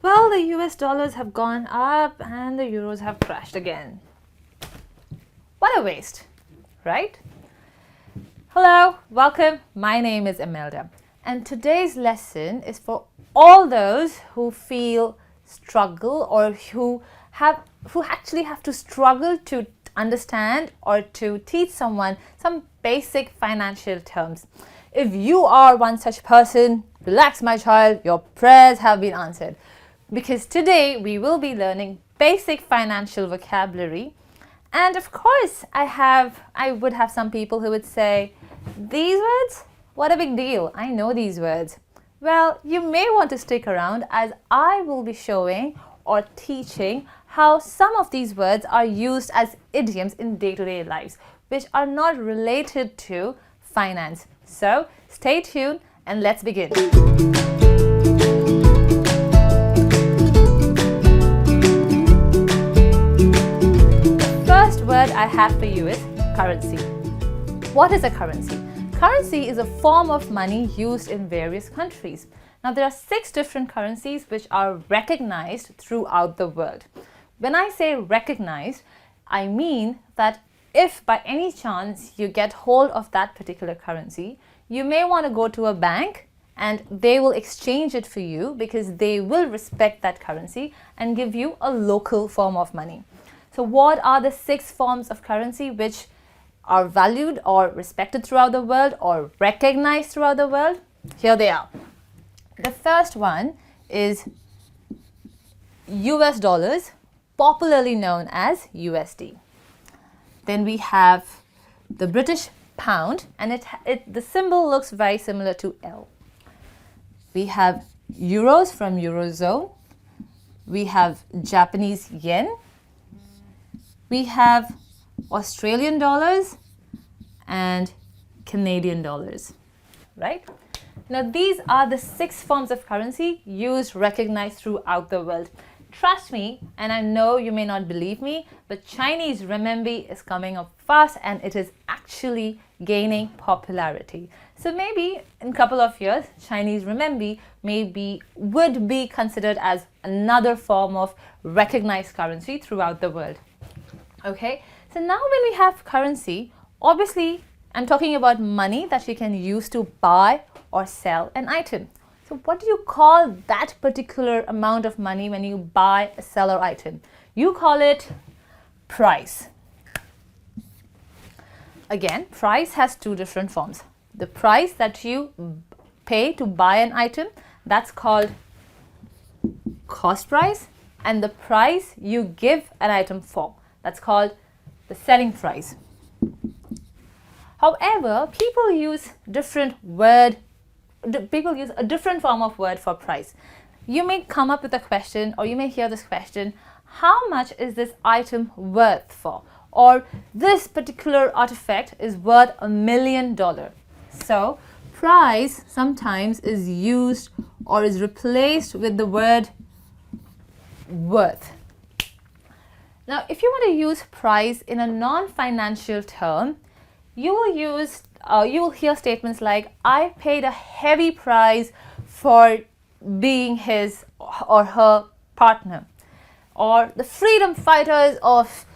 Well, the US dollars have gone up and the euros have crashed again. What a waste, right? Hello, welcome. My name is Imelda, and today's lesson is for all those who feel struggle or who actually have to struggle to understand or to teach someone some basic financial terms. If you are one such person, relax my child, your prayers have been answered. Because today we will be learning basic financial vocabulary. And of course, I would have some people who would say, these words? What a big deal. I know these words. Well, you may want to stick around as I will be showing or teaching how some of these words are used as idioms in day-to-day lives, which are not related to finance. So stay tuned and let's begin. First word I have for you is currency. What is a currency? Currency is a form of money used in various countries. Now there are 6 different currencies which are recognized throughout the world. When I say recognized, I mean that if by any chance you get hold of that particular currency, you may want to go to a bank and they will exchange it for you because they will respect that currency and give you a local form of money. So what are the 6 forms of currency which are valued or respected throughout the world or recognized throughout the world? Here they are. The first one is US dollars, popularly known as USD. Then we have the British pound, and the symbol looks very similar to L. We have euros from Eurozone. We have Japanese yen. We have Australian dollars and Canadian dollars, right? Now these are the 6 forms of currency used, recognized throughout the world. Trust me, and I know you may not believe me, but Chinese renminbi is coming up fast and it is actually gaining popularity. So maybe in a couple of years, Chinese renminbi would be considered as another form of recognized currency throughout the world. Okay, so now when we have currency, obviously I'm talking about money that you can use to buy or sell an item. So what do you call that particular amount of money when you buy a seller item? You call it price. Again, price has 2 different forms. The price that you pay to buy an item, that's called cost price, and the price you give an item for, that's called the selling price. However, people use a different form of word for price. You may come up with a question, or you may hear this question, how much is this item worth for? Or this particular artifact is worth $1 million. So price sometimes is used or is replaced with the word worth. Now, if you want to use price in a non-financial term, you will hear statements like, I paid a heavy price for being his or her partner. Or the freedom fighters of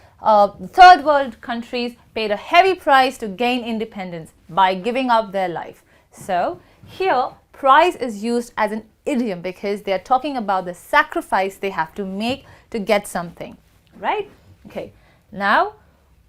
third world countries paid a heavy price to gain independence by giving up their life. So here, price is used as an idiom because they are talking about the sacrifice they have to make to get something. Right? Okay. Now,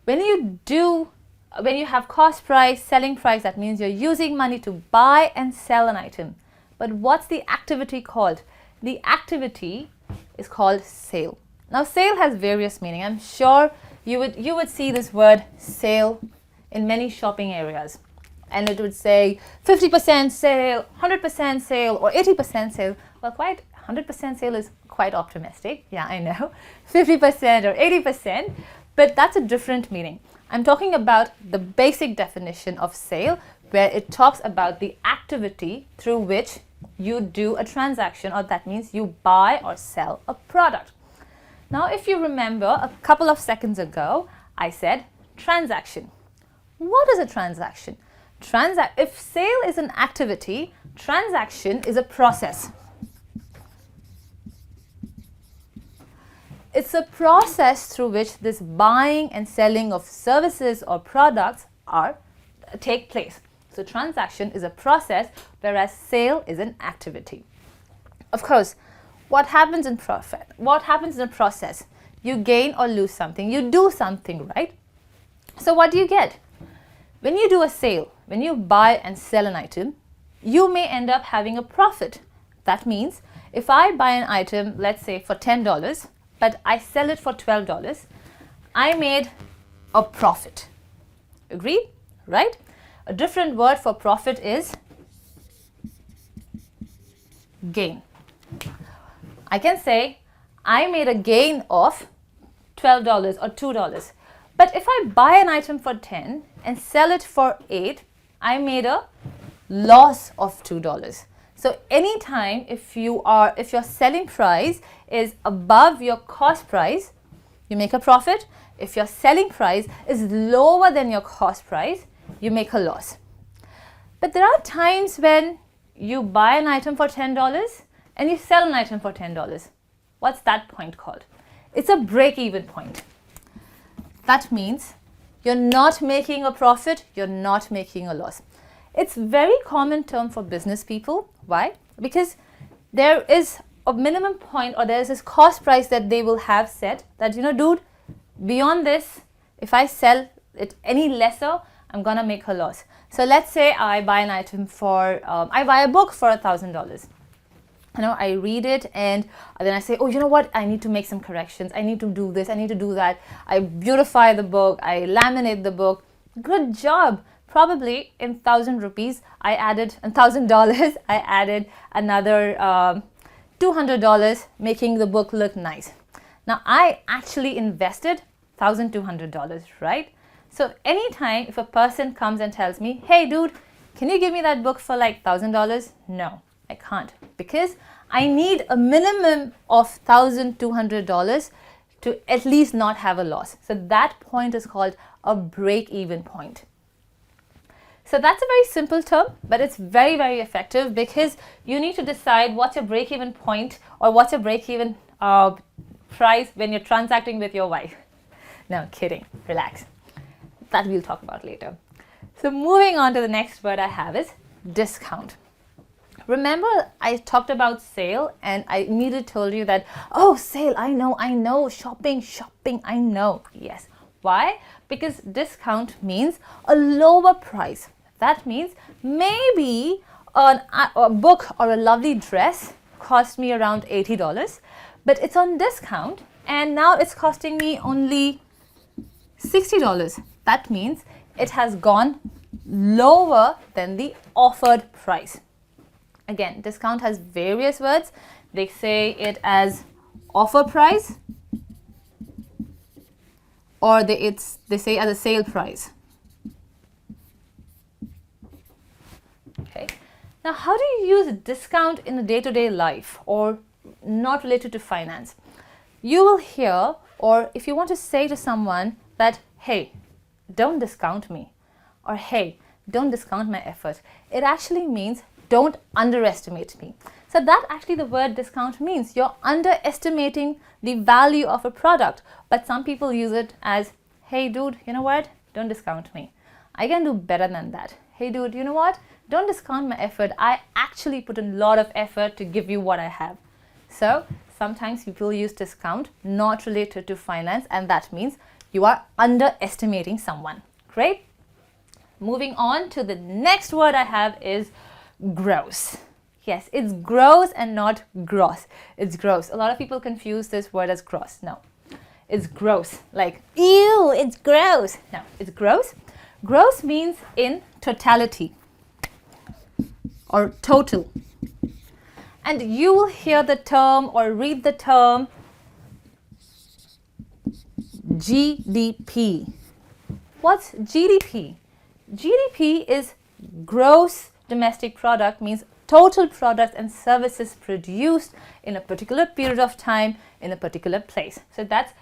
when you have cost price, selling price, that means you're using money to buy and sell an item. But what's the activity called? The activity is called sale. Now, sale has various meaning. I'm sure you would see this word sale in many shopping areas. And it would say 50% sale, 100% sale, or 80% sale. Well, 100% sale is quite optimistic. Yeah, I know. 50% or 80%, but that's a different meaning. I'm talking about the basic definition of sale, where it talks about the activity through which you do a transaction, or that means you buy or sell a product. Now, if you remember a couple of seconds ago, I said transaction. What is a transaction? If sale is an activity, transaction is a process. It's a process through which this buying and selling of services or products take place. So transaction is a process, whereas sale is an activity. Of course, what happens in profit? What happens in a process? You gain or lose something. You do something, right? So what do you get? When you do a sale, when you buy and sell an item, you may end up having a profit. That means if I buy an item, let's say for $10, but I sell it for $12, I made a profit. Agreed? Right? A different word for profit is gain. I can say I made a gain of $12 or $2. But if I buy an item for 10 and sell it for 8, I made a loss of $2. So anytime if your selling price is above your cost price, you make a profit. If your selling price is lower than your cost price, you make a loss. But there are times when you buy an item for $10 and you sell an item for $10. What's that point called? It's a break-even point. That means you're not making a profit, you're not making a loss. It's a very common term for business people. Why? Because there is a minimum point, or there is this cost price that they will have set that, dude, beyond this, if I sell it any lesser, I'm gonna make a loss. So let's say I buy an item I buy a book for $1,000. I read it and then I say, oh, you know what? I need to make some corrections. I need to do this. I need to do that. I beautify the book. I laminate the book. Good job. Probably in 1,000 rupees, I added $1,000. I added another $200, making the book look nice. Now I actually invested $1,200, right? So anytime if a person comes and tells me, hey dude, can you give me that book for like $1,000? No, I can't, because I need a minimum of $1,200 to at least not have a loss. So that point is called a break-even point. So that's a very simple term, but it's very, very effective, because you need to decide what's your break-even point or what's your break-even price when you're transacting with your wife. No, kidding. Relax. That we'll talk about later. So moving on to the next word I have is discount. Remember I talked about sale and I immediately told you that, oh, sale, I know, shopping, I know. Yes. Why? Because discount means a lower price. That means maybe a book or a lovely dress cost me around $80, but it's on discount and now it's costing me only $60. That means it has gone lower than the offered price. Again, discount has various words. They say it as offer price, or they say as a sale price. Okay. Now, how do you use discount in a day-to-day life or not related to finance? You will hear, or if you want to say to someone that, hey, don't discount me, or hey, don't discount my effort. It actually means don't underestimate me. So that actually the word discount means you're underestimating the value of a product. But some people use it as, hey dude, you know what? Don't discount me. I can do better than that. Hey dude, you know what? Don't discount my effort. I actually put a lot of effort to give you what I have. So sometimes people use discount not related to finance, and that means you are underestimating someone. Great. Moving on to the next word I have is gross. Yes, it's gross and not gross. It's gross. A lot of people confuse this word as gross. No, it's gross. Like, ew, it's gross. No, it's gross. Gross means in totality or total. And you will hear the term or read the term GDP. What's GDP? GDP is gross domestic product, means total products and services produced in a particular period of time in a particular place. So that's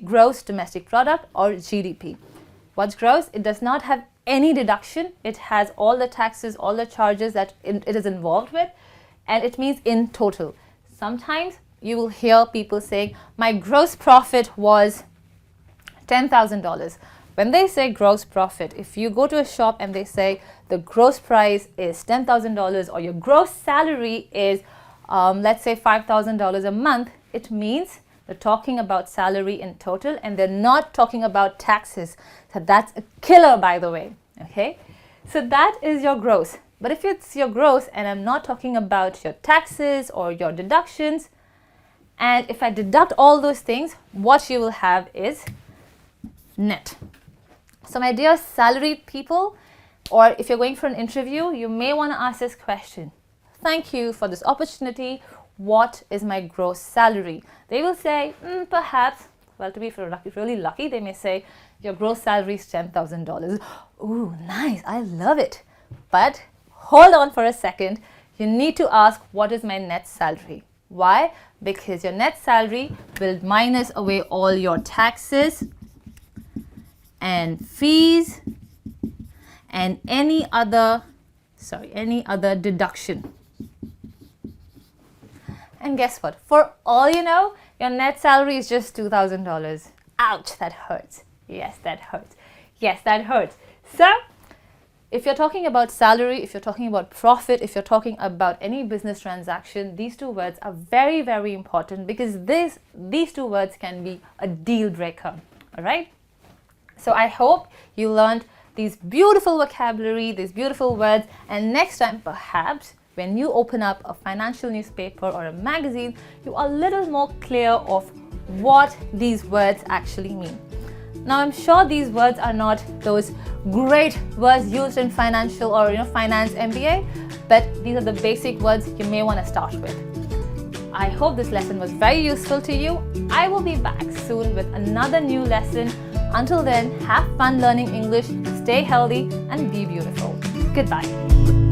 gross domestic product or GDP. What's gross? It does not have any deduction. It has all the taxes, all the charges that it is involved with, and it means in total. Sometimes you will hear people saying, my gross profit was $10,000. When they say gross profit, if you go to a shop and they say the gross price is $10,000 or your gross salary is, let's say $5,000 a month, it means they're talking about salary in total and they're not talking about taxes. So that's a killer, by the way. Okay, so that is your gross. But if it's your gross and I'm not talking about your taxes or your deductions, and if I deduct all those things, what you will have is net. So my dear salaried people, or if you're going for an interview, you may want to ask this question. Thank you for this opportunity. What is my gross salary? They will say, perhaps, well, to be really lucky, they may say, your gross salary is $10,000. Ooh, nice, I love it. But hold on for a second. You need to ask, what is my net salary? Why? Because your net salary will minus away all your taxes and fees and any other deduction. And guess what? For all you know, your net salary is just $2,000. Ouch, that hurts. Yes, that hurts. Yes, that hurts. So, if you're talking about salary, if you're talking about profit, if you're talking about any business transaction, these two words are very, very important because these two words can be a deal breaker. All right? So I hope you learned these beautiful vocabulary, these beautiful words, and next time perhaps when you open up a financial newspaper or a magazine, you are a little more clear of what these words actually mean. Now I'm sure these words are not those great words used in financial or finance MBA, but these are the basic words you may want to start with. I hope this lesson was very useful to you. I will be back soon with another new lesson. Until then, have fun learning English, stay healthy, and be beautiful. Goodbye.